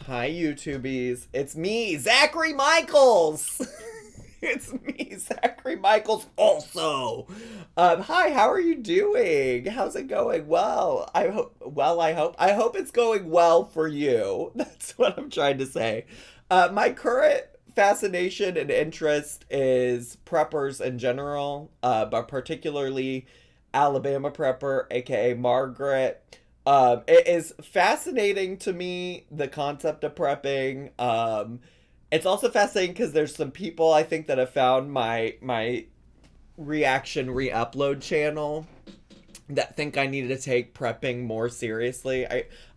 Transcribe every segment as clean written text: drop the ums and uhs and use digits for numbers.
Hi, YouTubies. It's me, Zachary Michaels. It's me, Zachary Michaels. Also, hi. How are you doing? How's it going? Well, I hope. Well, I hope it's going well for you. That's what I'm trying to say. My current fascination and interest is preppers in general, but particularly Alabama prepper, aka Margaret. It is fascinating to me, the concept of prepping. It's also fascinating because there's some people I think that have found my reaction re-upload channel that think I need to take prepping more seriously.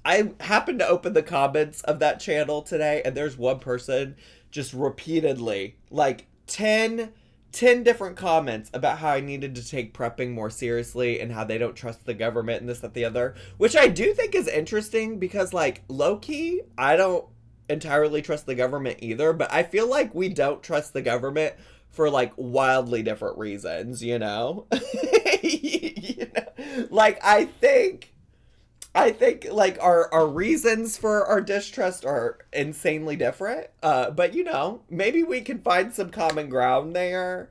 I happened to open the comments of that channel today, and there's one person just repeatedly, like 10 different comments about how I needed to take prepping more seriously and how they don't trust the government and this, that, the other, which I do think is interesting because, like, low-key, I don't entirely trust the government either, but I feel like we don't trust the government for, like, wildly different reasons, you know? You know? Like, I think like our reasons for our distrust are insanely different. But you know, maybe we can find some common ground there.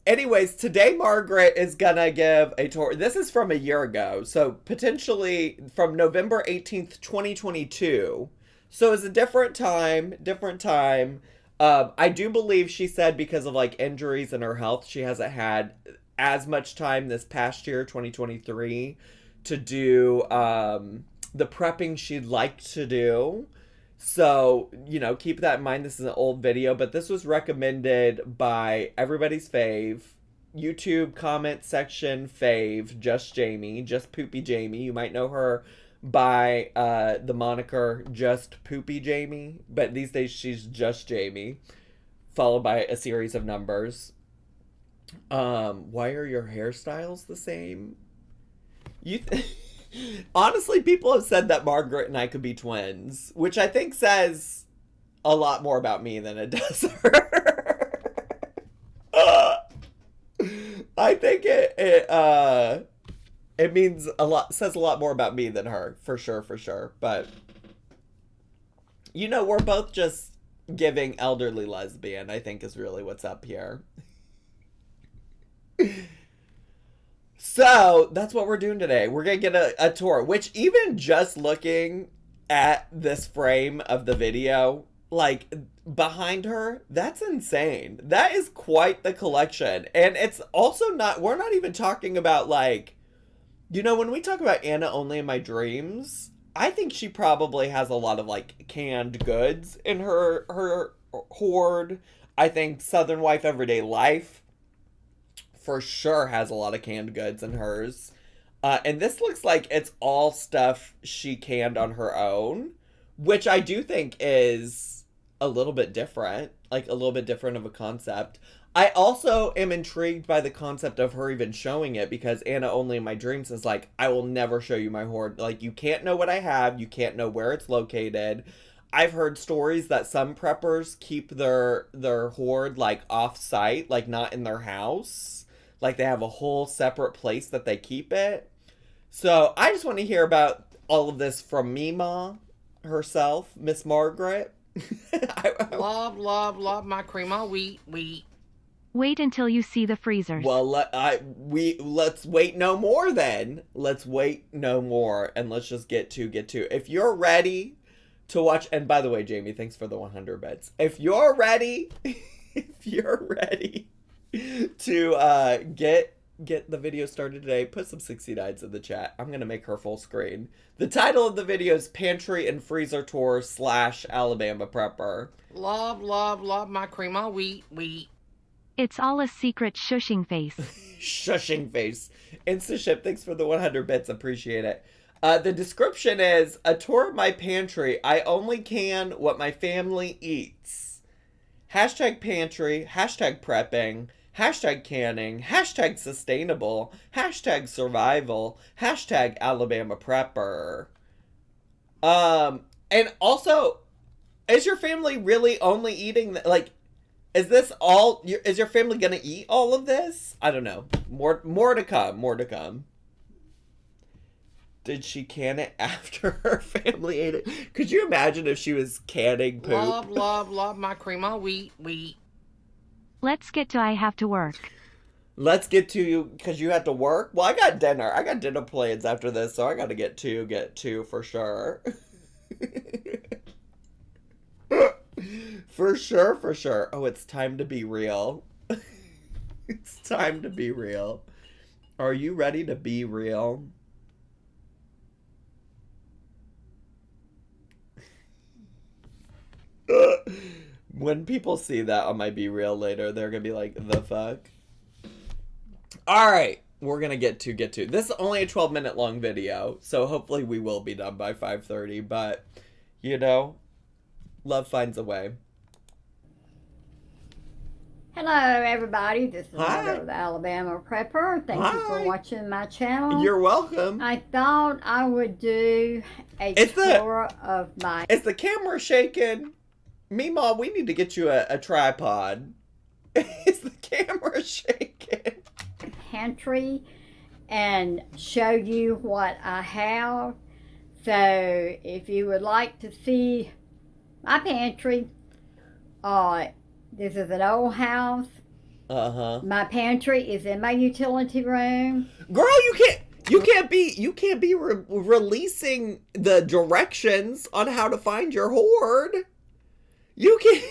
Anyways, today Margaret is gonna give a tour. This is from a year ago, so potentially from November 18th, 2022. So it's a different time, different time. I do believe she said because of like injuries and her health, she hasn't had as much time this past year, 2023, to do the prepping she'd like to do. So, you know, keep that in mind. This is an old video, but this was recommended by everybody's fave, YouTube comment section fave, Just Jamie, Just Poopy Jamie. You might know her by the moniker Just Poopy Jamie, but these days she's Just Jamie, followed by a series of numbers. Why are your hairstyles the same? You honestly, people have said that Margaret and I could be twins, which I think says a lot more about me than it does her. I think it means a lot, says a lot more about me than her, for sure, for sure. But you know, we're both just giving elderly lesbian, I think is really what's up here. So that's what we're doing today. We're gonna get a tour, which even just looking at this frame of the video, like behind her, that's insane. That is quite the collection. And it's also not, we're not even talking about like, you know, when we talk about Anna Only in My Dreams, I think she probably has a lot of like canned goods in her hoard. I think Southern Wife Everyday Life for sure has a lot of canned goods in hers. And this looks like it's all stuff she canned on her own, which I do think is a little bit different, like a little bit different of a concept. I also am intrigued by the concept of her even showing it because Anna Only in My Dreams is like, I will never show you my hoard. Like, you can't know what I have. You can't know where it's located. I've heard stories that some preppers keep their hoard like off site, like not in their house. Like they have a whole separate place that they keep it. So I just want to hear about all of this from Mima herself, Miss Margaret. Love my cream all wheat. Wait until you see the freezers. Well, let's wait no more then. Let's wait no more and let's just get to. If you're ready to watch, and by the way, Jamie, thanks for the 100 bits. If you're ready, if you're ready to get the video started today, put some 69s in the chat. I'm gonna make her full screen. The title of the video is Pantry and Freezer Tour / Alabama Prepper. Love my cream all wheat. It's all a secret shushing face. Shushing face. InstaShip, thanks for the 100 bits. Appreciate it. The description is a tour of my pantry. I only can what my family eats. Hashtag pantry, hashtag prepping, hashtag canning, hashtag sustainable, hashtag survival, hashtag Alabama prepper. And also, is your family really only eating, like, is this all, is your family gonna eat all of this? I don't know. More to come, more to come. Did she can it after her family ate it? Could you imagine if she was canning poop? Love my cream of wheat. Let's get to I have to work. Let's get to you because you have to work. Well, I got dinner. I got dinner plans after this, so I got to get two for sure. For sure. Oh, it's time to be real. It's time to be real. Are you ready to be real? When people see that on my Be Real later, they're gonna be like, the fuck? Alright, we're gonna get to. This is only a 12-minute long video, so hopefully we will be done by 5:30, but, you know, love finds a way. Hello, everybody. This is Mother of the Alabama Prepper. Thank you for watching my channel. You're welcome. I thought I would do a tour of my... Is the camera shaking? Meemaw, we need to get you a tripod. Is the camera shaking? Pantry and show you what I have. So if you would like to see my pantry, this is an old house. My pantry is in my utility room. Girl, you can't be releasing the directions on how to find your hoard. You can't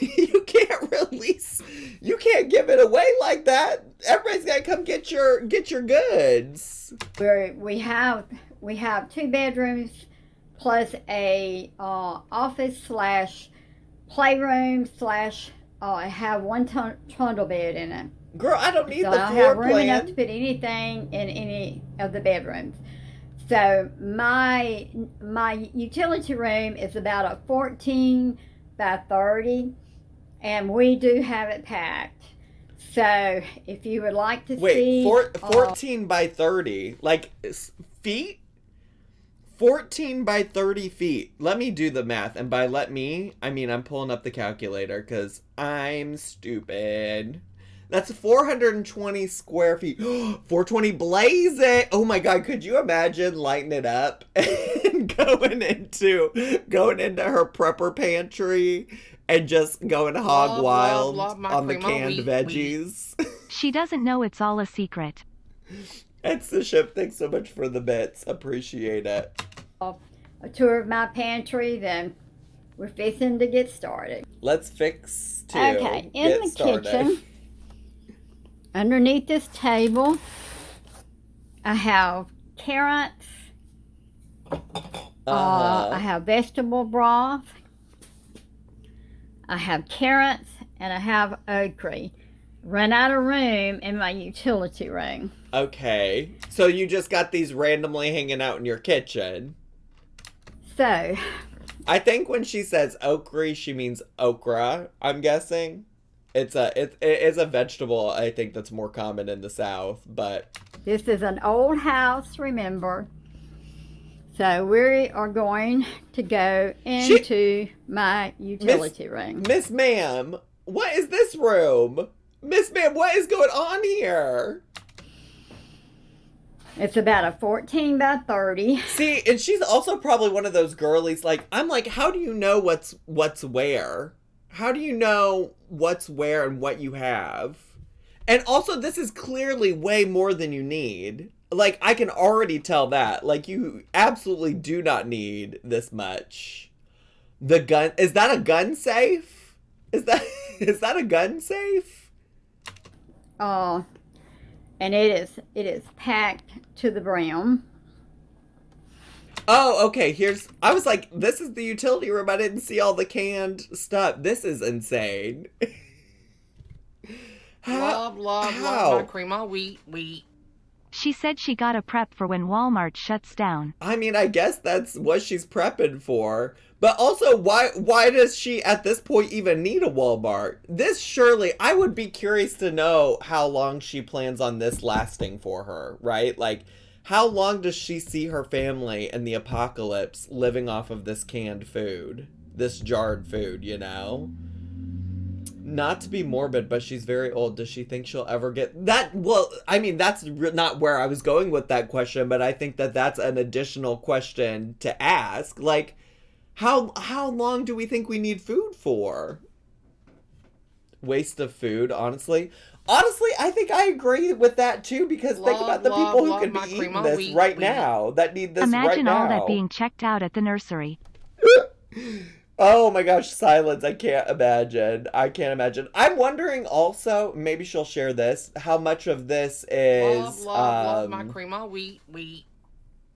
give it away like that. Everybody's gotta come get your goods. We have 2 bedrooms plus a office / playroom / I have 1 trundle bed in it. Girl, I don't need the floor plan. I don't have room enough to put anything in any of the bedrooms. So my utility room is about a 14 by 30, and we do have it packed. So if you would like to see... 14 by 30, like feet? 14 by 30 feet. Let me do the math. And by let me, I mean I'm pulling up the calculator because I'm stupid. That's 420 square feet. 420 blaze it. Oh my God. Could you imagine lighting it up and going into her prepper pantry and just going hog wild on the canned veggies? She doesn't know it's all a secret. It's the ship. Thanks so much for the bits. Appreciate it. A tour of my pantry, then we're fixing to get started. Let's fix to okay, in the kitchen, underneath this table, I have carrots. I have vegetable broth. I have carrots, and I have okra. Run out of room in my utility room. Okay. So you just got these randomly hanging out in your kitchen. So. I think when she says okra, she means okra, I'm guessing. It is a vegetable, I think, that's more common in the South, but. This is an old house, remember. So we are going to go into my utility room. Miss Ma'am, what is this room? Miss Ma'am, what is going on here? It's about a 14 by 30. See, and she's also probably one of those girlies, like, I'm like, how do you know what's where? How do you know what's where and what you have? And also, this is clearly way more than you need. Like, I can already tell that. Like, you absolutely do not need this much. The gun, is that a gun safe? Is that a gun safe? And it is packed to the brim. Oh, okay. I was like, this is the utility room. I didn't see all the canned stuff. This is insane. Love my cream of wheat. She said she got a prep for when Walmart shuts down. I mean, I guess that's what she's prepping for. But also, why does she at this point even need a Walmart? This surely, I would be curious to know how long she plans on this lasting for her, right? Like, how long does she see her family in the apocalypse living off of this canned food? This jarred food, you know? Not to be morbid, but she's very old. Does she think she'll ever get that? Well, I mean, that's not where I was going with that question, but I think that that's an additional question to ask. Like, how long do we think we need food for? Waste of food, honestly. Honestly, I think I agree with that too, because think about the people who could be eating this right now, that need this right now. Imagine all that being checked out at the nursery. Oh my gosh, silence. I can't imagine. I'm wondering also, maybe she'll share this, how much of this is... love my cream of wheat.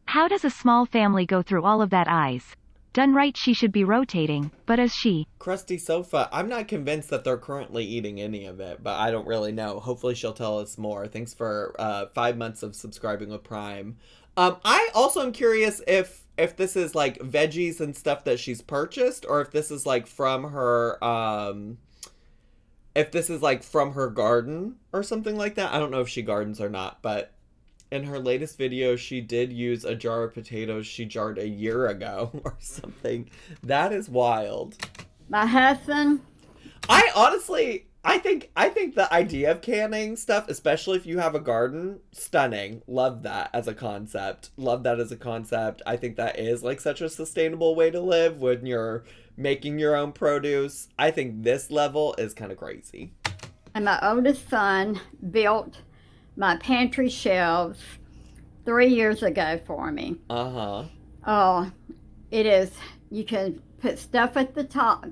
How does a small family go through all of that ice? Done right, she should be rotating, but is she? Crusty Sofa. I'm not convinced that they're currently eating any of it, but I don't really know. Hopefully she'll tell us more. Thanks for 5 months of subscribing with Prime. I also am curious if this is like veggies and stuff that she's purchased, or if this is like from her garden or something like that. I don't know if she gardens or not, but in her latest video she did use a jar of potatoes she jarred a year ago or something. That is wild. My husband, I think the idea of canning stuff, especially if you have a garden, stunning. Love that as a concept. I think that is like such a sustainable way to live when you're making your own produce. I think this level is kind of crazy. and my oldest son built my pantry shelves 3 years ago for me. Oh, it is. You can put stuff at the top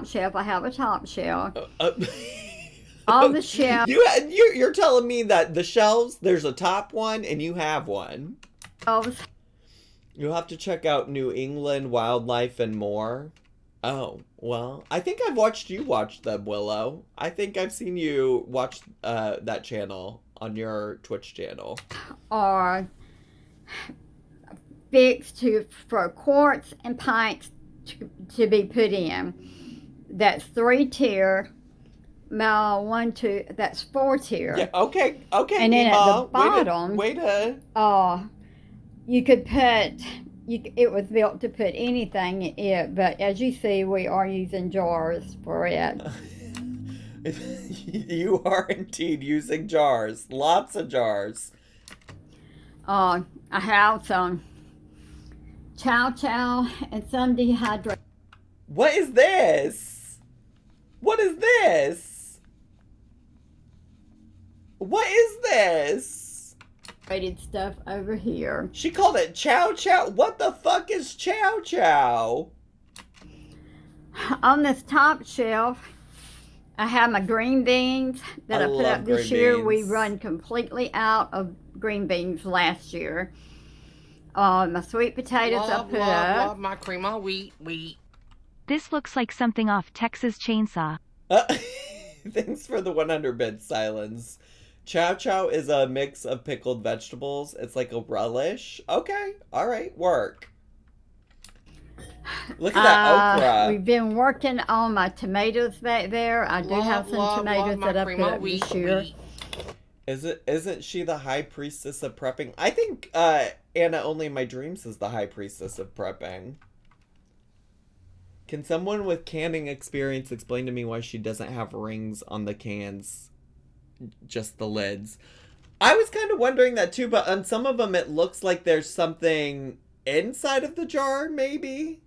shelf. I have a top shelf. All the shelves. You're telling me that the shelves, there's a top one and you have one. You'll have to check out New England Wildlife and More. Oh, well, I think I've watched you watch them, Willow. I think I've seen you watch that channel on your Twitch channel. Are fixed for quarts and pints to be put in. That's 3-tier. Now 1, 2. That's 4-tier. Yeah. Okay. And then at the bottom, way to. You could put. It was built to put anything in it, but as you see, we are using jars for it. You are indeed using jars. Lots of jars. I have some chow chow and some dehydrated. What is this? What is this? What is this? Stuff over here. She called it chow chow. What the fuck is chow chow? On this top shelf, I have my green beans that I put up this year. We run completely out of green beans last year. My sweet potatoes I put up. Love my cream of wheat. This looks like something off Texas Chainsaw. Thanks for the 100 bits, Silence. Chow chow is a mix of pickled vegetables. It's like a relish. Okay, all right, work. Look at that okra. We've been working on my tomatoes back there. I do have some tomatoes that I put up this year. Isn't she the high priestess of prepping? I think Anna Only in My Dreams is the high priestess of prepping. Can someone with canning experience explain to me why she doesn't have rings on the cans? Just the lids. I was kind of wondering that too, but on some of them it looks like there's something inside of the jar, maybe.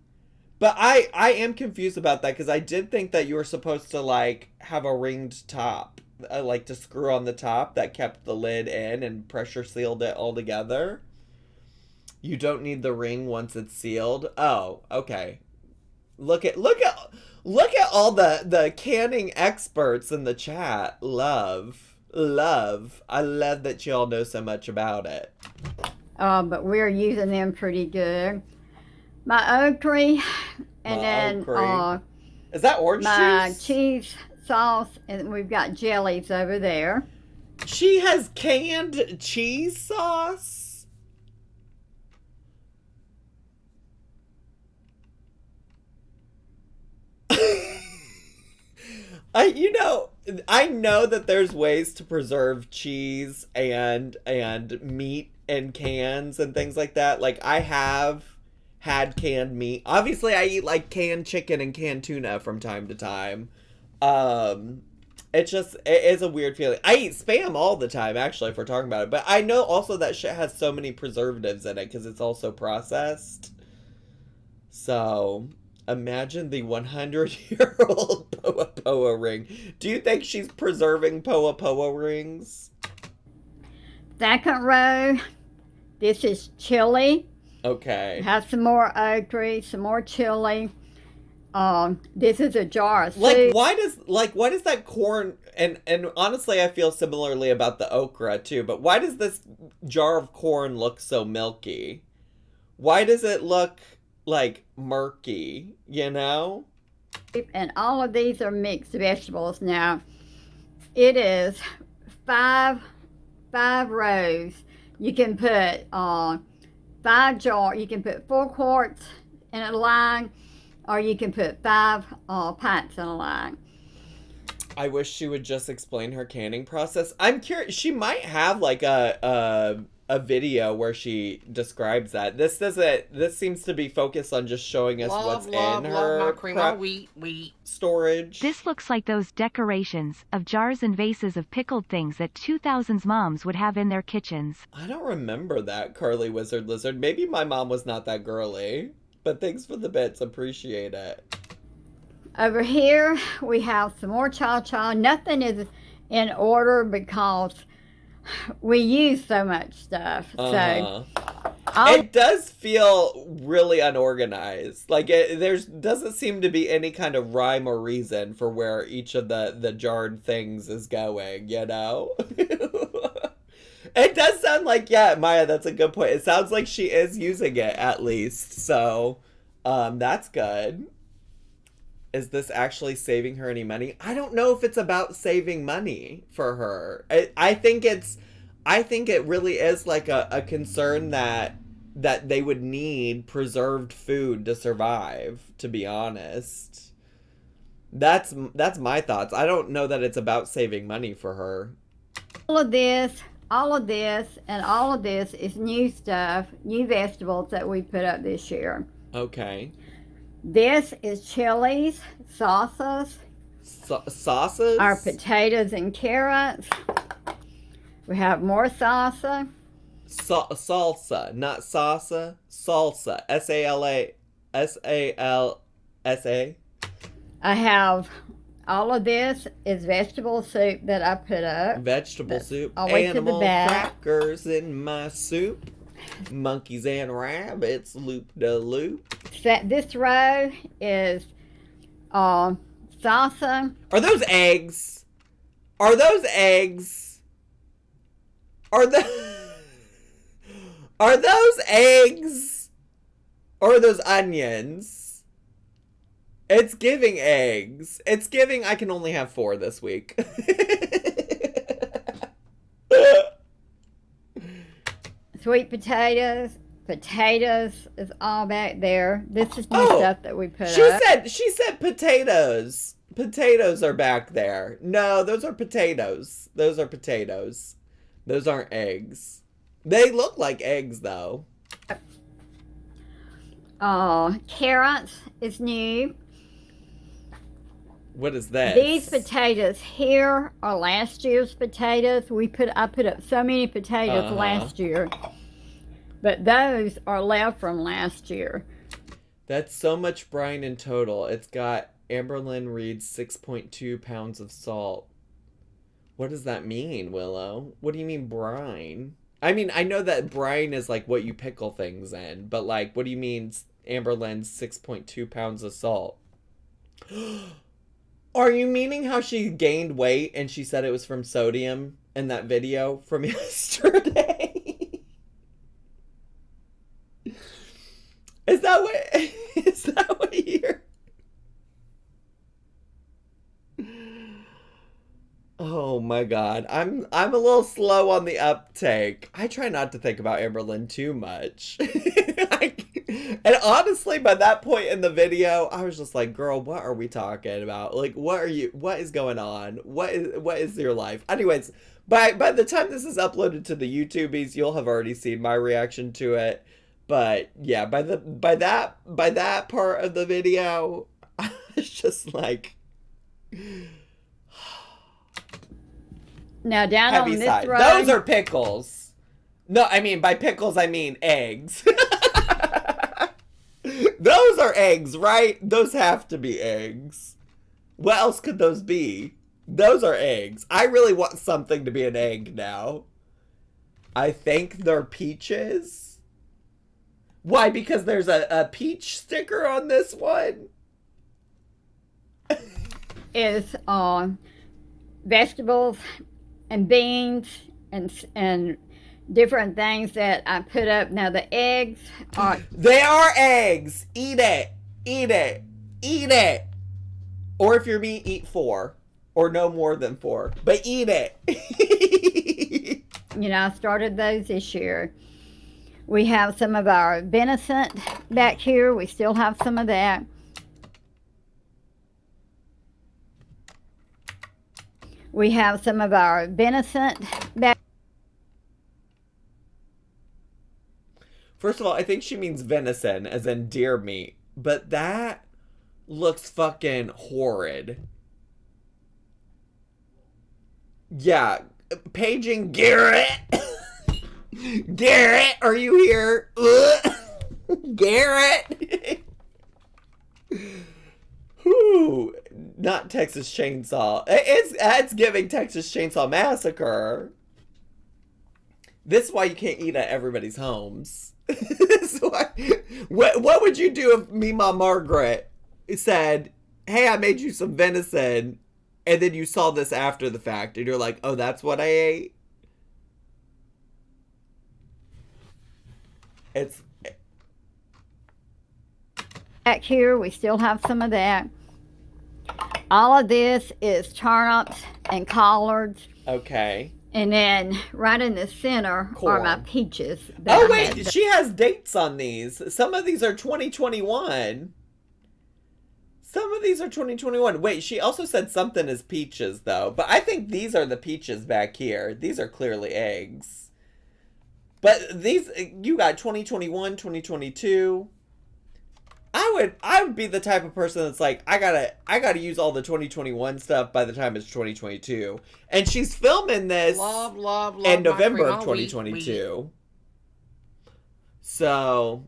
But I am confused about that, because I did think that you were supposed to like have a ringed top, like to screw on the top that kept the lid in and pressure sealed it all together. You don't need the ring once it's sealed. Oh, okay. Look at all the canning experts in the chat. Love. I love that y'all know so much about it. But we're using them pretty good. My oak tree, and then is that orange my juice? Cheese sauce, and we've got jellies over there. She has canned cheese sauce. I know that there's ways to preserve cheese and meat in cans and things like that. Like, I have had canned meat. Obviously, I eat like canned chicken and canned tuna from time to time. It is a weird feeling. I eat Spam all the time, actually, if we're talking about it. But I know also that shit has so many preservatives in it because it's also processed. So, imagine the 100-year-old Poa Poa ring. Do you think she's preserving Poa Poa rings? Second row, this is chili. Okay. Have some more okra, some more chili. This is a jar of soup. Why does that corn, and honestly I feel similarly about the okra too, but why does this jar of corn look so milky? Why does it look like murky, you know? And all of these are mixed vegetables. Now, it is five rows. You can put 5 jars. You can put 4 quarts in a line, or you can put 5 pints in a line. I wish she would just explain her canning process. I'm curious. She might have like a video where she describes that. This doesn't. This seems to be focused on just showing us what's in her my cream, my wheat. storage. This looks like those decorations of jars and vases of pickled things that 2000s moms would have in their kitchens. I don't remember that, Carly Wizard Lizard. Maybe my mom was not that girly. But thanks for the bits. Appreciate it. Over here, we have some more cha-cha. Nothing is in order because we use so much stuff. Uh-huh. So It does feel really unorganized. Like, there's doesn't seem to be any kind of rhyme or reason for where each of the jarred things is going, you know? It does sound like, yeah, Maya, that's a good point. It sounds like she is using it, at least. So, that's good. Is this actually saving her any money? I don't know if it's about saving money for her. I think it really is like a concern that they would need preserved food to survive, to be honest. That's my thoughts. I don't know that it's about saving money for her. all of this, and all of this is new stuff, new vegetables that we put up this year. Okay. This is chilies, salsas, Sauces? our potatoes and carrots. We have more salsa. Salsa, not salsa. Salsa. S-A-L-A-S-A-L-S-A. I have all of this is vegetable soup that I put up. Vegetable soup. I'll wait to the Animal back. crackers in my soup. Monkeys and rabbits, loop-de-loop. This row is salsa. Are those eggs? Are those eggs? Are those eggs? Or are those onions? It's giving eggs. It's giving I can only have 4 this week. Sweet potatoes. Potatoes is all back there. This is new stuff that we put she up. She said potatoes. Potatoes are back there. No, those are potatoes. Those are potatoes. Those aren't eggs. They look like eggs though. Carrots is new. What is that? These potatoes here are last year's potatoes. I put up so many potatoes last year. But those are left from last year. That's so much brine in total. It's got Amberlynn Reed's 6.2 pounds of salt. What does that mean, Willow? What do you mean brine? I mean, I know that brine is like what you pickle things in, but like, what do you mean Amberlynn's 6.2 pounds of salt? Are you meaning how she gained weight and she said it was from sodium in that video from yesterday? Is that what you're... Oh my god. I'm a little slow on the uptake. I try not to think about Amberlynn too much. And honestly, by that point in the video, I was just like, girl, what are we talking about? Like, what is going on? What is your life? Anyways, by the time this is uploaded to the YouTubies, you'll have already seen my reaction to it. But yeah, by that part of the video, I was just like, Now down Heavy on this side. row. Those are pickles. No, I mean, by pickles, I mean eggs. Those are eggs, right? Those have to be eggs. What else could those be? Those are eggs. I really want something to be an egg now. I think they're peaches. Why? Because there's a peach sticker on this one? Is vegetables and beans and different things that I put up. Now the eggs are... They are eggs. Eat it. Eat it. Eat it. Or if you're me, eat 4. Or no more than 4. But eat it. You know, I started those this year. We have some of our venison back here. We still have some of that. We have some of our venison back. First of all, I think she means venison, as in deer meat. But that looks fucking horrid. Yeah. Paging Garrett. Garrett, are you here? Garrett. Whew. Not Texas Chainsaw. It's giving Texas Chainsaw Massacre. This is why you can't eat at everybody's homes. This is why. What would you do if me, Mom Margaret, said, "Hey, I made you some venison," and then you saw this after the fact, and you're like, "Oh, that's what I ate." It's Back here, we still have some of that. All of this is turnips and collards. okay. And then right in the center are my Corn. peaches. that Oh I wait, had. she has dates on these. Some of these are 2021. Some of these are 2021. Wait, she also said something is peaches though. But I think these are the peaches back here. These are clearly eggs. But these, you got 2021, 2022. I would be the type of person that's like, I gotta use all the 2021 stuff by the time it's 2022. And she's filming this Love in my November cream of all week, 2022. So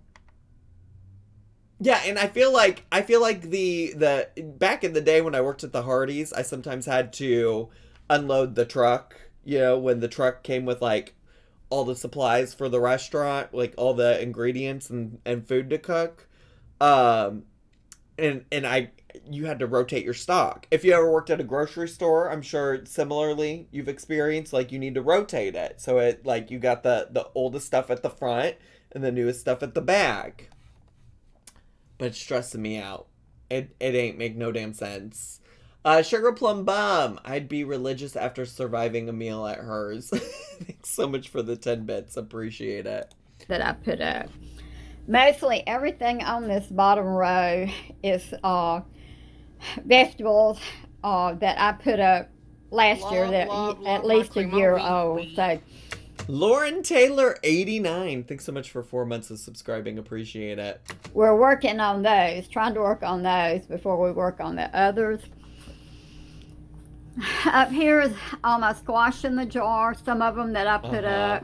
yeah, and I feel like the back in the day when I worked at the Hardee's, I sometimes had to unload the truck, you know, when the truck came with like all the supplies for the restaurant, like all the ingredients and food to cook. You had to rotate your stock. If you ever worked at a grocery store, I'm sure similarly you've experienced like you need to rotate it. So it like you got the oldest stuff at the front and the newest stuff at the back. But it's stressing me out. It ain't make no damn sense. Sugar Plum Bum. I'd be religious after surviving a meal at hers. Thanks so much for the 10 bits. Appreciate it. That I put up. Mostly everything on this bottom row is vegetables that I put up last year that at least a year old. So Lauren Taylor 89. Thanks so much for 4 months of subscribing. Appreciate it. we're working on those, trying to work on those before we work on the others. Up here is all my squash in the jar, some of them that I put up.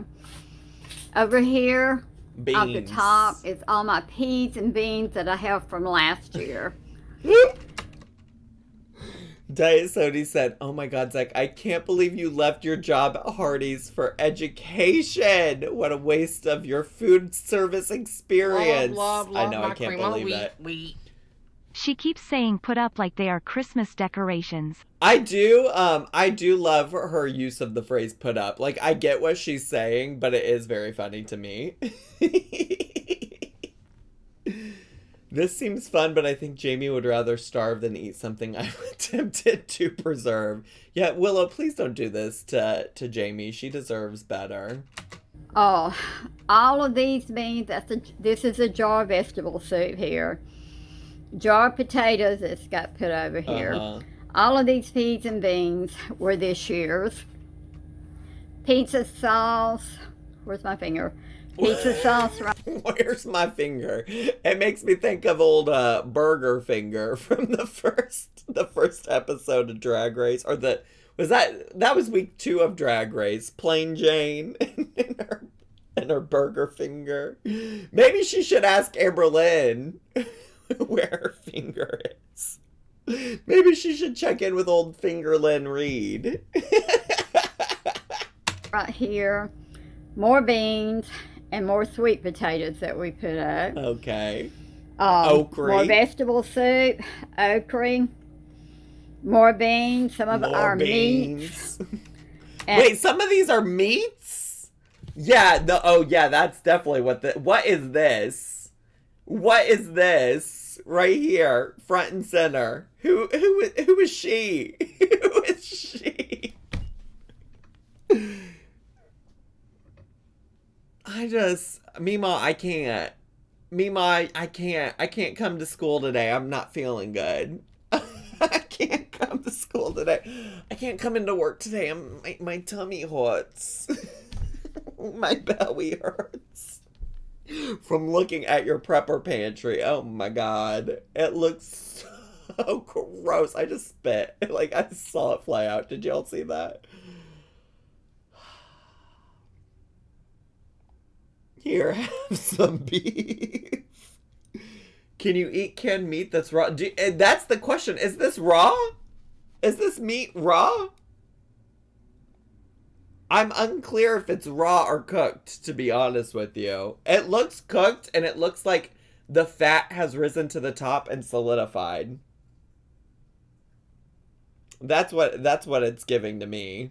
Over here, Beans. at the top, is all my peas and beans that I have from last year. Diet Sody said, "Oh my God, Zach, I can't believe you left your job at Hardee's for education. What a waste of your food service experience." Love I know, my I can't cream all believe week, it. week. She keeps saying put up like they are Christmas decorations. I do love her use of the phrase "put up." Like, I get what she's saying, but it is very funny to me. This seems fun, but I think Jamie would rather starve than eat something I'm tempted to preserve. Yeah, Willow, please don't do this to Jamie. She deserves better. Oh, all of these beans, this is a jar of vegetable soup here. Jar of potatoes that's got put over here. All of these peas and beans were this year's. Pizza sauce, where's my finger? Pizza sauce right Where's my finger? It makes me think of old Burger Finger from the first episode of Drag Race, or that was week 2 of Drag Race. Plain Jane and her Burger Finger. Maybe she should ask Amberlynn where her finger is. Maybe she should check in with old Fingerlyn Reed. right here. More beans and more sweet potatoes that we put up. Okay. More Okra. vegetable soup, okra, more beans, some of our meats. And Wait, some of these are meats? Yeah, that's definitely what is this? What is this? Right here, front and center. Who is she? Who is she? Mima, I can't. Mima, I can't come to school today. I'm not feeling good. I can't come to school today. I can't come into work today. My tummy hurts. My belly hurts. From looking at your prepper pantry. Oh my god. It looks so gross. I just spit. Like, I saw it fly out. Did y'all see that? Here, have some beef. Can you eat canned meat that's raw? That's the question. Is this raw? Is this meat raw? I'm unclear if it's raw or cooked, to be honest with you. It looks cooked, and it looks like the fat has risen to the top and solidified. That's what it's giving to me.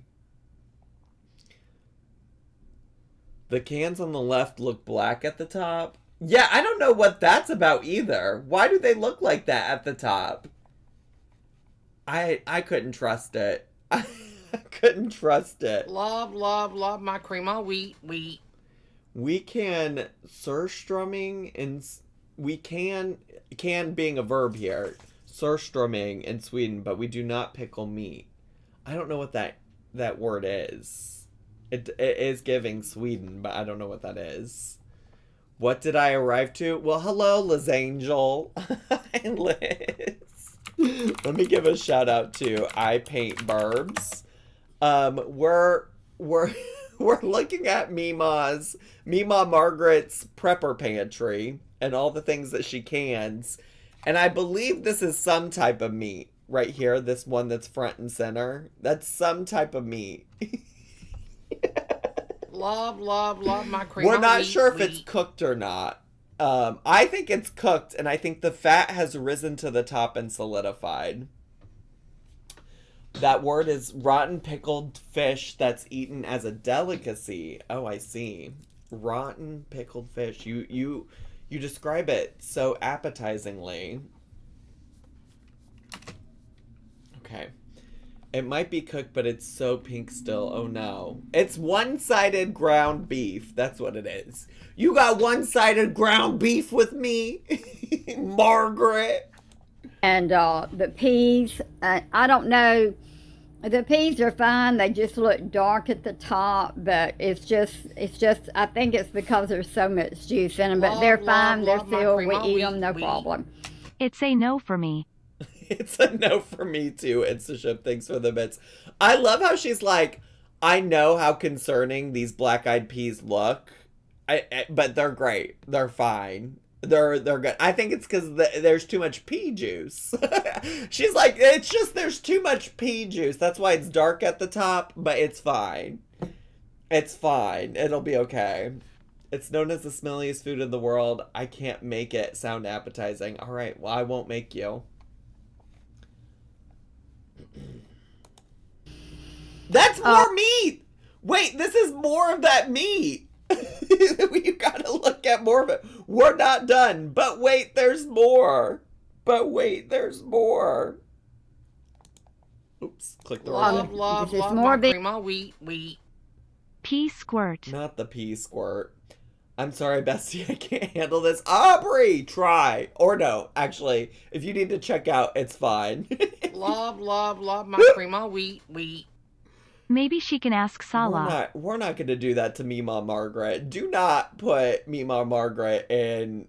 The cans on the left look black at the top. Yeah, I don't know what that's about either. Why do they look like that at the top? I couldn't trust it. I couldn't trust it. Love my cream of wheat. We can surströmming and we can being a verb here. Surströmming in Sweden, but we do not pickle meat. I don't know what that word is. It is giving Sweden, but I don't know what that is. What did I arrive to? Well, hello, Liz Angel. Hi, Liz. Let me give a shout out to I Paint Burbs. We're looking at Mima Margaret's prepper pantry and all the things that she cans. And I believe this is some type of meat right here. This one that's front and center. That's some type of meat. Love my cream We're of not wheat. sure if it's cooked or not. I think it's cooked, and I think the fat has risen to the top and solidified. That word is rotten pickled fish that's eaten as a delicacy. Oh, I see. Rotten pickled fish. You describe it so appetizingly. Okay. It might be cooked, but it's so pink still. Oh no. It's one-sided ground beef. That's what it is. You got one-sided ground beef with me? Margaret? And the peas, I don't know. The peas are fine. They just look dark at the top, but it's just. I think it's because there's so much juice in them. But they're fine. They're still. We eat them, no problem. It's a no for me. It's a no for me too. Instaship, thanks for the bits. I love how she's like, I know how concerning these black-eyed peas look, but they're great. They're fine. They're good. I think it's because there's too much pea juice. She's like, it's just there's too much pea juice. That's why it's dark at the top, but it's fine. It's fine. It'll be okay. It's known as the smelliest food in the world. I can't make it sound appetizing. All right, well, I won't make you. That's more meat! Wait, this is more of that meat! You gotta look at more of it. We're not done. But wait, there's more. Oops, click the wrong one. Love This is my more cream of wheat. Pea squirt. Not the pea squirt. I'm sorry, Bestie, I can't handle this. Aubrey, try. Or no, actually, if you need to check out, it's fine. Love my cream of wheat. Maybe she can ask Sala. We're not going to do that to Meemaw Margaret. Do not put Meemaw Margaret in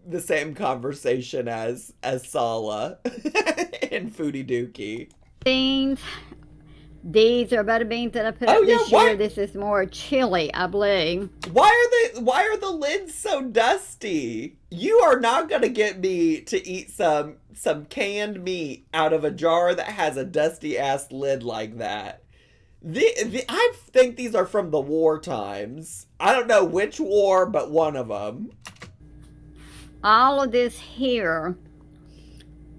the same conversation as Sala in Foodie Dookie. Beans. These are butter beans that I put up this year. This is more chili, I believe. Why are the lids so dusty? You are not gonna get me to eat some canned meat out of a jar that has a dusty ass lid like that. I think these are from the war times. I don't know which war, but one of them. All of this here,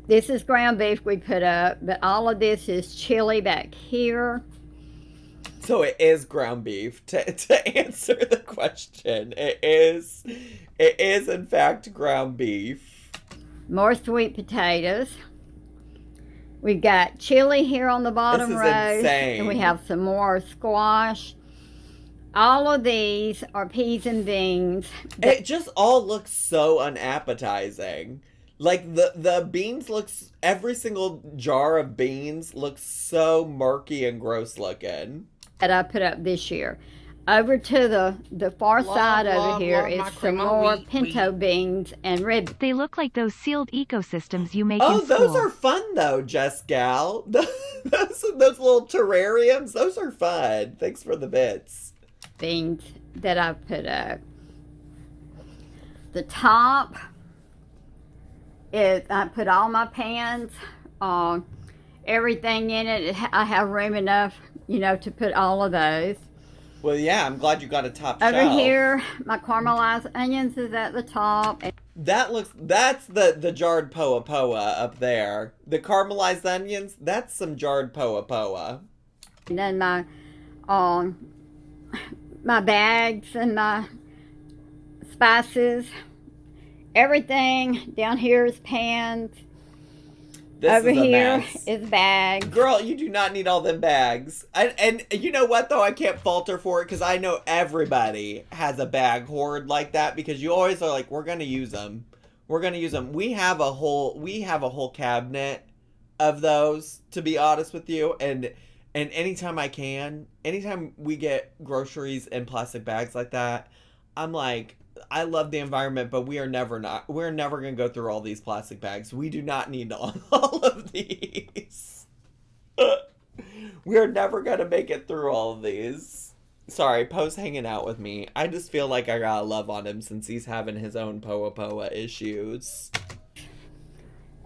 this is ground beef we put up, but all of this is chili back here. So it is ground beef. To answer the question, it is in fact ground beef. More sweet potatoes. We've got chili here on the bottom row. Insane. And we have some more squash. All of these are peas and beans. It just all looks so unappetizing. Like the beans looks, every single jar of beans looks so murky and gross looking. That I put up this year. Over to the far side over here is some more pinto beans and red. They look like those sealed ecosystems you make Oh, in school. those are fun though, Jess Gal. those little terrariums, those are fun. Thanks for the bits. Beans that I put up. The top is, I put all my pans, everything in it. I have room enough, to put all of those. Well, yeah, I'm glad you got a top Over shelf. here, my caramelized onions is at the top. That's the jarred poa poa up there. The caramelized onions, that's some jarred poa poa. And then my bags and my spices. Everything down here is pans. Over here is bags. Girl, you do not need all them bags. And you know what, though? I can't falter for it because I know everybody has a bag hoard like that because you always are like, we're going to use them. We're going to use them. We have a whole cabinet of those, to be honest with you. And anytime we get groceries in plastic bags like that, I'm like, I love the environment, but we're never going to go through all these plastic bags. We do not need all of these. We're never going to make it through all of these. Sorry, Poe's hanging out with me. I just feel like I gotta love on him since he's having his own poa poa issues.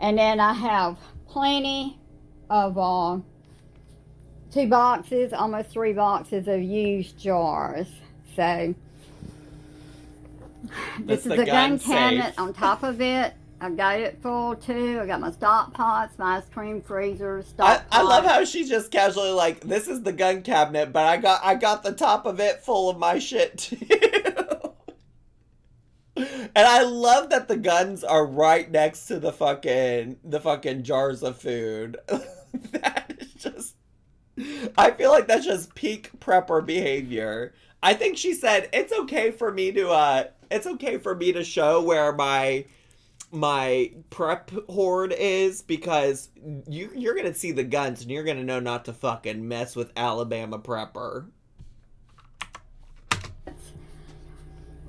And then I have plenty of 2 boxes, almost 3 boxes of used jars. So this is the gun cabinet on top of it. I've got it full too. I got my stock pots, my ice cream freezer, I love how she just casually like, this is the gun cabinet, but I got the top of it full of my shit too. And I love that the guns are right next to the fucking jars of food. That is just, I feel like that's just peak prepper behavior. I think she said it's okay for me to show where my prep hoard is because you're gonna see the guns and you're gonna know not to fucking mess with Alabama prepper.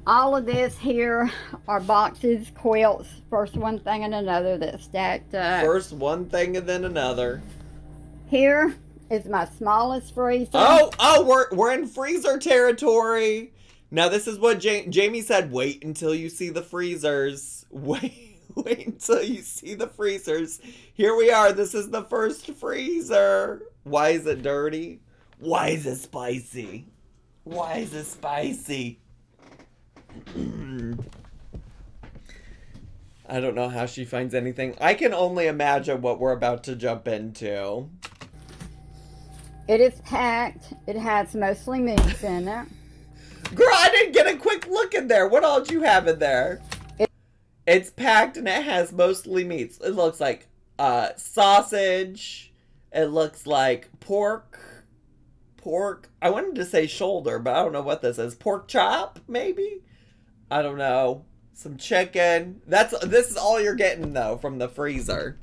All of this here are boxes, quilts, first one thing and another that's stacked up. First one thing and then another. Here is my smallest freezer. Oh, we're in freezer territory. Now this is what Jamie said. Wait until you see the freezers. Wait until you see the freezers. Here we are. This is the first freezer. Why is it dirty? Why is it spicy? Why is it spicy? I don't know how she finds anything. I can only imagine what we're about to jump into. It is packed. It has mostly meats in it. Girl, I didn't get a quick look in there. What all do you have in there? It's packed and it has mostly meats. It looks like sausage. It looks like pork. I wanted to say shoulder, but I don't know what this is. Pork chop, maybe? I don't know. Some chicken. This is all you're getting though from the freezer.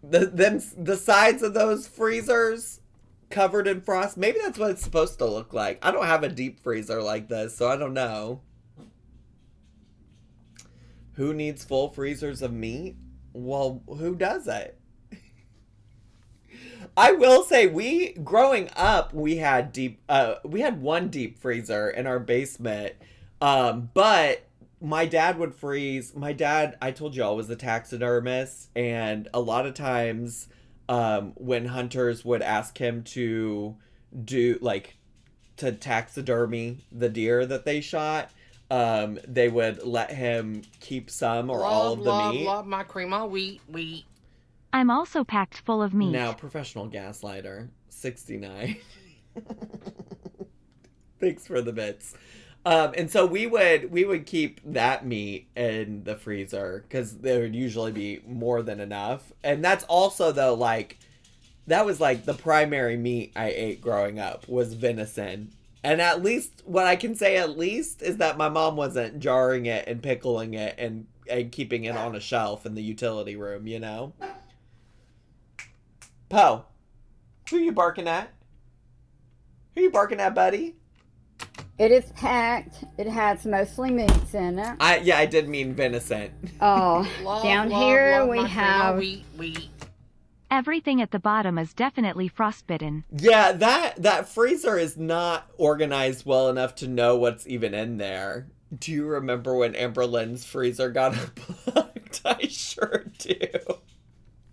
The sides of those freezers, covered in frost. Maybe that's what it's supposed to look like. I don't have a deep freezer like this, so I don't know. Who needs full freezers of meat? Well, who does it? I will say, growing up, we had one deep freezer in our basement. But my dad would freeze. My dad, I told y'all, was a taxidermist, and a lot of times, when hunters would ask him to to taxidermy the deer that they shot, they would let him keep some or all of the meat. Love my cream of wheat. I'm also packed full of meat. Now, professional gaslighter, 69. Thanks for the bits. And so we would keep that meat in the freezer because there would usually be more than enough. And that's also, though, like, that was like the primary meat I ate growing up was venison. And at least, what I can say at least is that my mom wasn't jarring it and pickling it and keeping it on a shelf in the utility room, you know? Poe, who you barking at? Who you barking at, buddy? It is packed. It has mostly meats in it. I did mean venison. Oh, down here we my have... cream of wheat. Everything at the bottom is definitely frostbitten. Yeah, that freezer is not organized well enough to know what's even in there. Do you remember when Amber Lynn's freezer got unplugged? I sure do.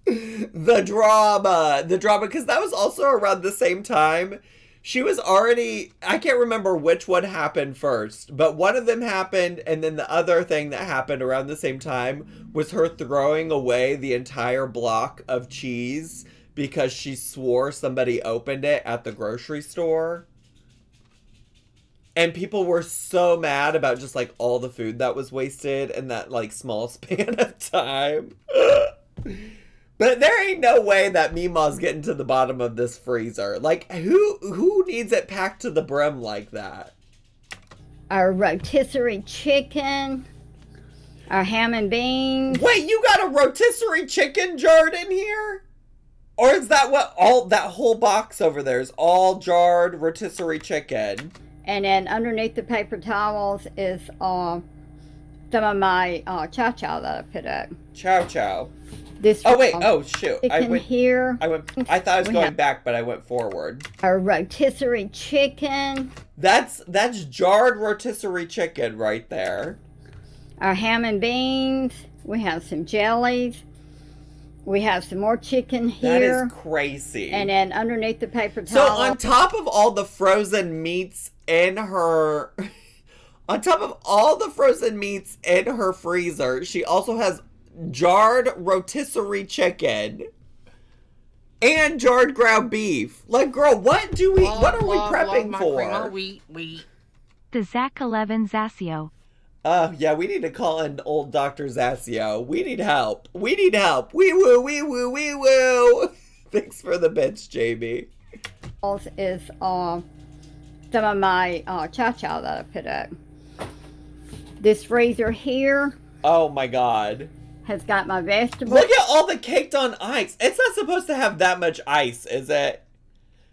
The drama, because that was also around the same time. She was already, I can't remember which one happened first, but one of them happened, and then the other thing that happened around the same time was her throwing away the entire block of cheese because she swore somebody opened it at the grocery store. And people were so mad about just like all the food that was wasted in that like small span of time. But there ain't no way that Meemaw's getting to the bottom of this freezer. Like, who needs it packed to the brim like that? Our rotisserie chicken, our ham and beans. Wait, you got a rotisserie chicken jarred in here? Or is that what that whole box over there is all jarred rotisserie chicken? And then underneath the paper towels is some of my chow chow that I put up. Chow chow. This oh wait! Oh shoot! I thought I was going back, but I went forward. Our rotisserie chicken. That's jarred rotisserie chicken right there. Our ham and beans. We have some jellies. We have some more chicken here. That is crazy. And then underneath the paper towel. So on top of all the frozen meats in her, on top of all the frozen meats in her freezer, she also has jarred rotisserie chicken and jarred ground beef. Like, girl, what are we prepping my for? Cream of wheat. The Zach 11 Zasio. Yeah, we need to call in old Dr. Zasio. We need help. Wee woo, wee woo, wee woo. Thanks for the bits, Jamie. Is some of my chow chow that I put up. This freezer here. Oh my God. Has got my vegetables. Look at all the caked on ice. It's not supposed to have that much ice, is it?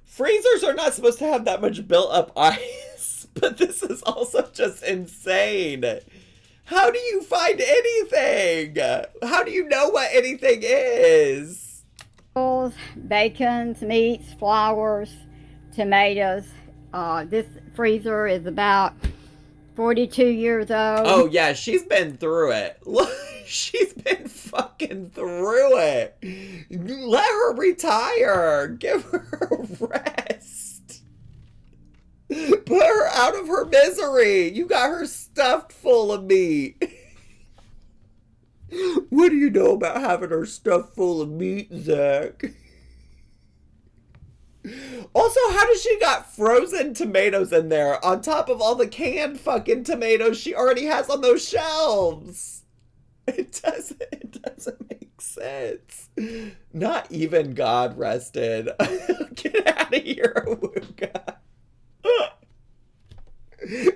Freezers are not supposed to have that much built up ice. But this is also just insane. How do you find anything? How do you know what anything is? Bacons, meats, flours, tomatoes. This freezer is about 42 years old. Oh yeah, she's been through it. Look, she's been fucking through it. Let her retire. Give her a rest. Put her out of her misery. You got her stuffed full of meat. What do you know about having her stuffed full of meat, Zach? Also, how does she got frozen tomatoes in there on top of all the canned fucking tomatoes she already has on those shelves? It doesn't make sense. Not even God rested. Get out of here, Awuga.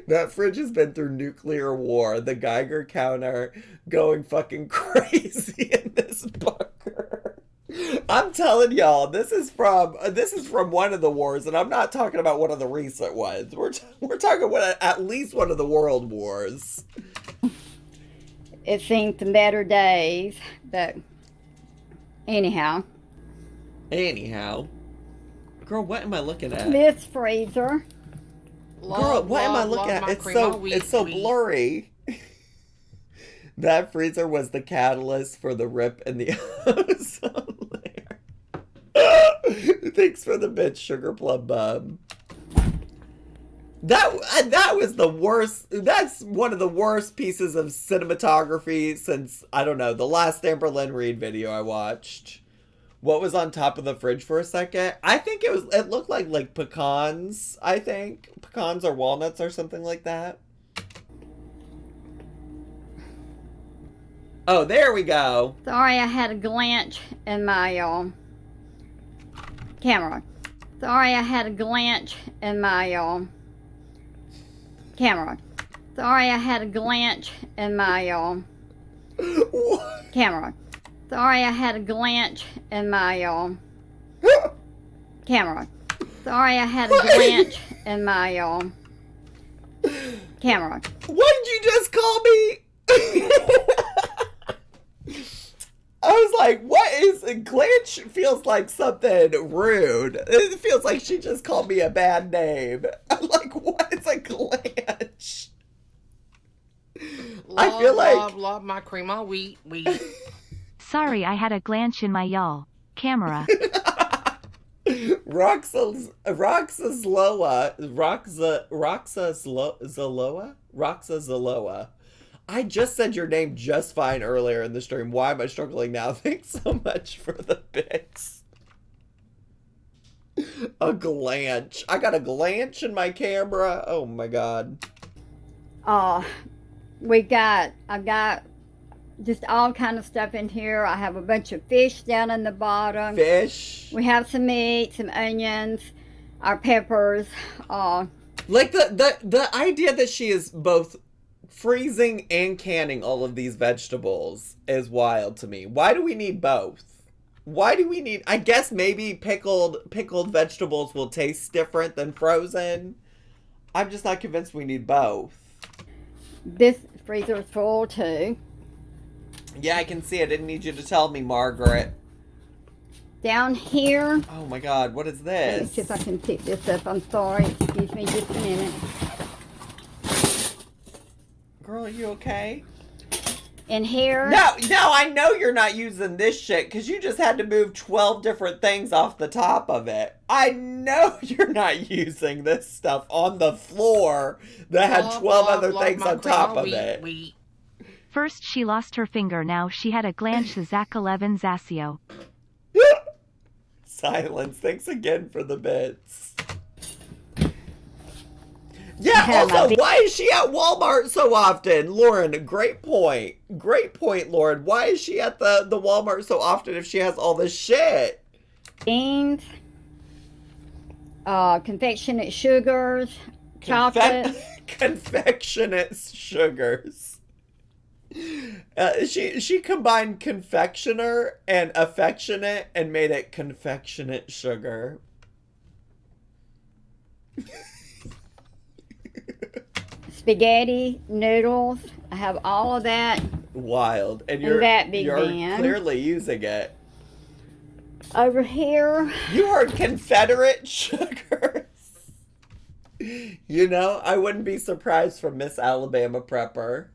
That fridge has been through nuclear war. The Geiger counter going fucking crazy in this bunker. I'm telling y'all, this is from one of the wars, and I'm not talking about one of the recent ones. We're talking about at least one of the world wars. It's seen some better days, but anyhow. Girl, what am I looking at? This freezer. Girl, what am I looking at? It's so blurry. That freezer was the catalyst for the rip in the ozone layer. Thanks for the bit, Sugar Plum Bum. That was the worst. That's one of the worst pieces of cinematography since, I don't know, the last Amberlynn Reed video I watched. What was on top of the fridge for a second? I think it looked like pecans, I think. Pecans or walnuts or something like that. Oh, there we go. Sorry, I had a glitch in my camera. Sorry, I had a glitch in my camera. Sorry, I had a glitch in my camera. Sorry, I had a glitch in my camera. Sorry, I had a glitch in my camera. What did you just call me? I was like, what is a glitch? Feels like something rude. It feels like she just called me a bad name. I'm like, what is a glitch? I feel like love my cream of wheat. Sorry, I had a glance in my y'all camera. Roxa Zaloa. I just said your name just fine earlier in the stream. Why am I struggling now? Thanks so much for the bits. A glanch. I got a glanch in my camera. Oh my god. I've got just all kind of stuff in here. I have a bunch of fish down in the bottom. Fish. We have some meat, some onions, our peppers. Like the idea that she is both freezing and canning all of these vegetables is wild to me. Why do we need both? Why do we need, I guess maybe pickled vegetables will taste different than frozen. I'm just not convinced we need both. This freezer is full too. Yeah, I can see. I didn't need you to tell me, Margaret. Down here. Oh my god, what is Let me this? see if I can pick this up. I'm sorry. Excuse me just a minute. Girl, are you okay? In here. No, I know you're not using this shit because you just had to move 12 different things off the top of it. I know you're not using this stuff on the floor that had 12 other things on top of it. First she lost her finger, now she had a glance to Zach 11 Zasio. Silence. Thanks again for the bits. Yeah, also, why is she at Walmart so often? Lauren, great point. Great point, Lauren. Why is she at the Walmart so often if she has all this shit? Beans. Confectionate sugars. Chocolate. Confectionate sugars. She combined confectioner and affectionate and made it confectionate sugar. Spaghetti, noodles. I have all of that. Wild. And you're you're clearly using it. Over here. You heard Confederate sugars. You know, I wouldn't be surprised from Miss Alabama Prepper.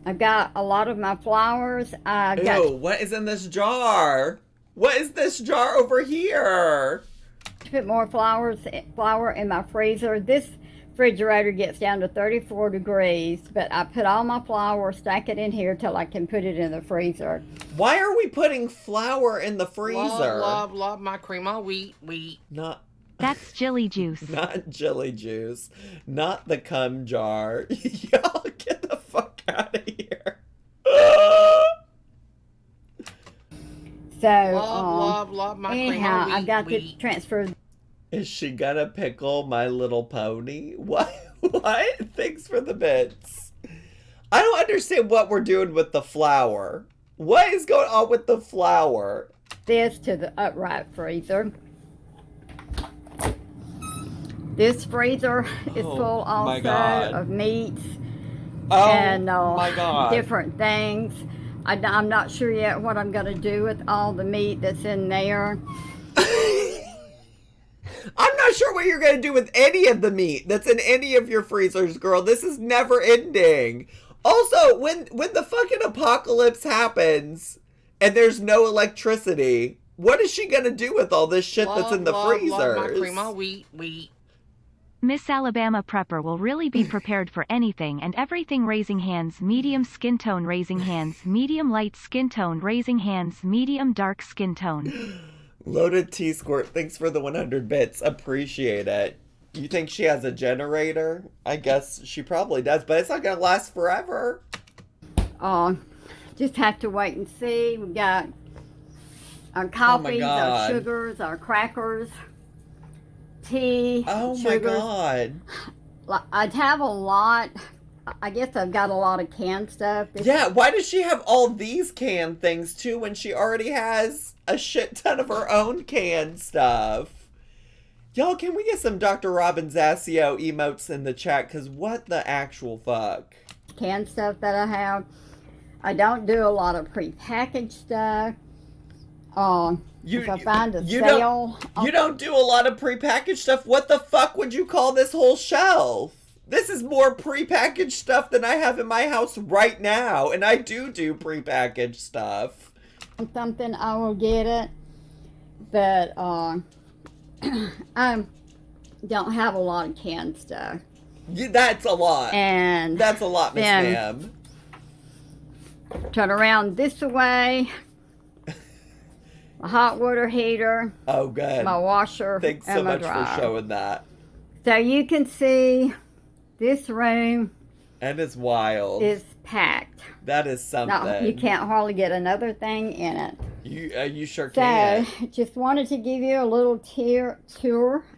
I've got a lot of my flours. Ew, what is in this jar? What is this jar over here? Put more flour in my freezer. This refrigerator gets down to 34 degrees, but I put all my flour, stack it in here till I can put it in the freezer. Why are we putting flour in the freezer? Love my cream of wheat. Not. That's jelly juice. Not jelly juice. Not the cum jar. Y'all get the fuck out of here. So, love my anyhow, cream of wheat. I've got to transfer. Is she gonna pickle My Little Pony? What? What? Thanks for the bits. I don't understand what we're doing with the flour. What is going on with the flour? This to the upright freezer. This freezer is full also of meats and different things. I'm not sure yet what I'm going to do with all the meat that's in there. I'm not sure what you're going to do with any of the meat that's in any of your freezers, girl. This is never ending. Also, when the fucking apocalypse happens and there's no electricity, what is she going to do with all this shit that's in the freezers? Love my cream of wheat. Miss Alabama Prepper will really be prepared for anything and everything. Raising hands, medium skin tone. Raising hands, medium light skin tone. Raising hands, medium dark skin tone. Loaded T-Squirt, thanks for the 100 bits. Appreciate it. You think she has a generator? I guess she probably does, but it's not going to last forever. Just have to wait and see. We got our coffees, our sugars, our crackers, tea, sugars. My God. I'd have a lot. I guess I've got a lot of canned stuff. Yeah, why does she have all these canned things too when she already has a shit ton of her own canned stuff? Y'all, can we get some Dr. Robin Zassio emotes in the chat? Because what the actual fuck? Canned stuff that I have. I don't do a lot of prepackaged stuff. If I find a sale... You don't do a lot of prepackaged stuff? What the fuck would you call this whole shelf? This is more prepackaged stuff than I have in my house right now. And I do prepackaged stuff. Something, I will get it. But, I don't have a lot of canned stuff. Yeah, that's a lot. And that's a lot, Miss Ma'am. Turn around this way. My hot water heater. Oh, good. My washer. Thanks so much for showing that. So you can see this room. And it's wild. Is packed. That is something. No, you can't hardly get another thing in it. You sure can. So, just wanted to give you a little tour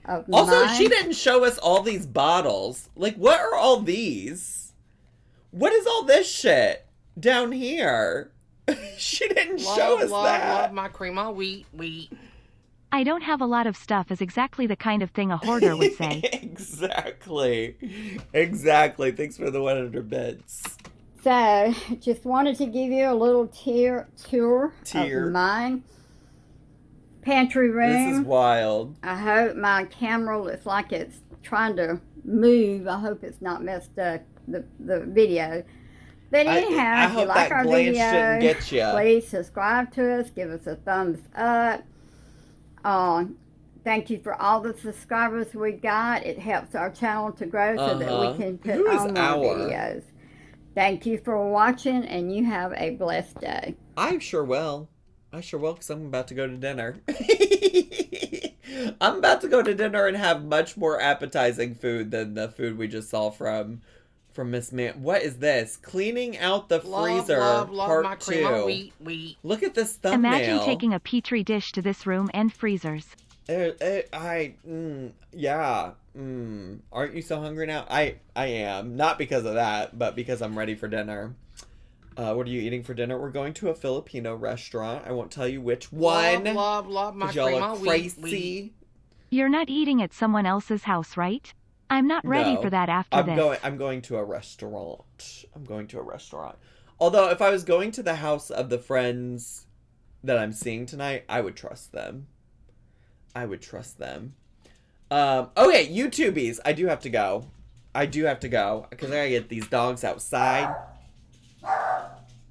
of Also, mine. she didn't show us all these bottles. Like, what are all these? What is all this shit down here? She didn't show us that. Love my cream of wheat. I don't have a lot of stuff is exactly the kind of thing a hoarder would say. Exactly. Thanks for the 100 bits. So, just wanted to give you a little tour of mine. Pantry room. This is wild. I hope my camera looks like it's trying to move. I hope it's not messed up, the video. But anyhow, if you like our video, get you. Please subscribe to us. Give us a thumbs up. Thank you for all the subscribers we got. It helps our channel to grow so that we can put on more videos. Thank you for watching, and you have a blessed day. I sure will, because I'm about to go to dinner. I'm about to go to dinner and have much more appetizing food than the food we just saw from Miss Man. What is this? Cleaning out the freezer, love part my cream of 2. wheat. Look at this thumbnail. Imagine taking a petri dish to this room and freezers. Yeah. Aren't you so hungry now? I am. Not because of that, but because I'm ready for dinner. What are you eating for dinner? We're going to a Filipino restaurant. I won't tell you which one. Love my cream y'all are of crazy. wheat. You're not eating at someone else's house, right? I'm not ready for that after this. I'm going to a restaurant. Although, if I was going to the house of the friends that I'm seeing tonight, I would trust them. Okay, YouTubies. I do have to go. Because I gotta get these dogs outside.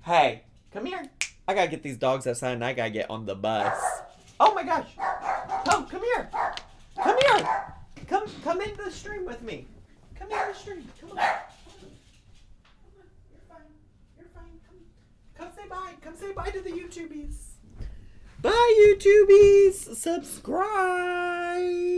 Hey, come here. I gotta get these dogs outside and I gotta get on the bus. Oh my gosh. Come here. Come into the stream with me. Come into the stream. Come on. You're fine. Come say bye. Come say bye to the YouTubies. Bye, YouTubies. Subscribe.